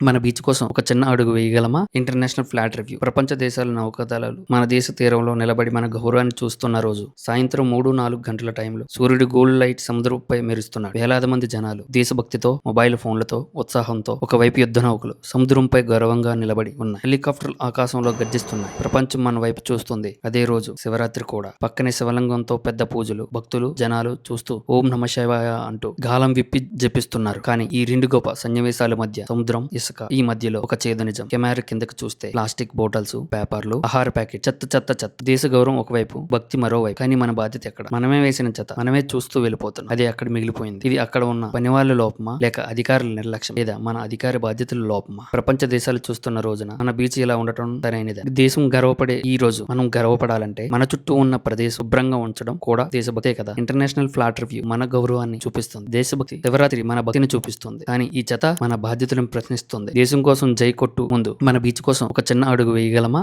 మన బీచ్ కోసం ఒక చిన్న అడుగు వేయగలమా? International flat review. ప్రపంచ దేశాల నౌకాదళాలు మన దేశ తీరంలో నిలబడి మన గౌరవాన్ని చూస్తున్న రోజు. సాయంత్రం 3-4 గంటల టైంలో సూర్యుడు గోల్డ్ లైట్ సముద్రంపై మెరుస్తున్నాడు. వేలాది మంది జనాలు దేశభక్తితో, మొబైల్ ఫోన్లతో, ఉత్సాహంతో ఒకవైపు యుద్ధ నౌకలు సముద్రంపై గౌరవంగా నిలబడి ఉన్నాయి. హెలికాప్టర్లు ఆకాశంలో గర్జిస్తున్నాయి. ప్రపంచం మన వైపు చూస్తుంది. అదే రోజు శివరాత్రి కూడా. పక్కనే శివలింగంతో పెద్ద పూజలు. భక్తులు, జనాలు చూస్తూ ఓం నమ శివాయ అంటూ గాలం విప్పి జపిస్తున్నారు. కానీ ఈ రెండు గొప్ప సన్నివేశాల మధ్య సముద్రం, ఇసుక, ఈ మధ్యలో ఒక చేదు నిజం. కెమెరా కిందకి చూస్తే ప్లాస్టిక్ బాటిల్స్, పేపర్లు, ఆహార ప్యాకెట్, చెత్త. దేశ గౌరవం ఒకవైపు, భక్తి మరోవైపు. కానీ మన బాధ్యత ఎక్కడ? మనమే వేసిన చెత్త మనమే చూస్తూ వెళ్ళిపోతున్నాం. అది అక్కడ మిగిలిపోయింది. ఇది అక్కడ ఉన్న పనివాళ్ళ లోపమా, లేక అధికారుల నిర్లక్ష్యం, లేదా మన అధికారి బాధ్యతల లోపమా? ప్రపంచ దేశాలు చూస్తున్న రోజున మన బీచ్ ఇలా ఉండటం సరైనదే. దేశం గర్వపడే ఈ రోజు మనం గర్వపడాలంటే మన చుట్టూ ఉన్న ప్రదేశం శుభ్రంగా ఉంచడం కూడా దేశభక్తే కదా. ఇంటర్నేషనల్ ఫ్లాట్ రివ్యూ మన గౌరవాన్ని చూపిస్తుంది. దేశభక్తి. శివరాత్రి మన భక్తిని చూపిస్తుంది. కానీ ఈ చెత్త మన బాధ్యతలను ప్రశ్నిస్తుంది. దేశం కోసం జై కొట్టు ముందు మన బీచ్ కోసం ఒక చిన్న అడుగు వేయగలమా?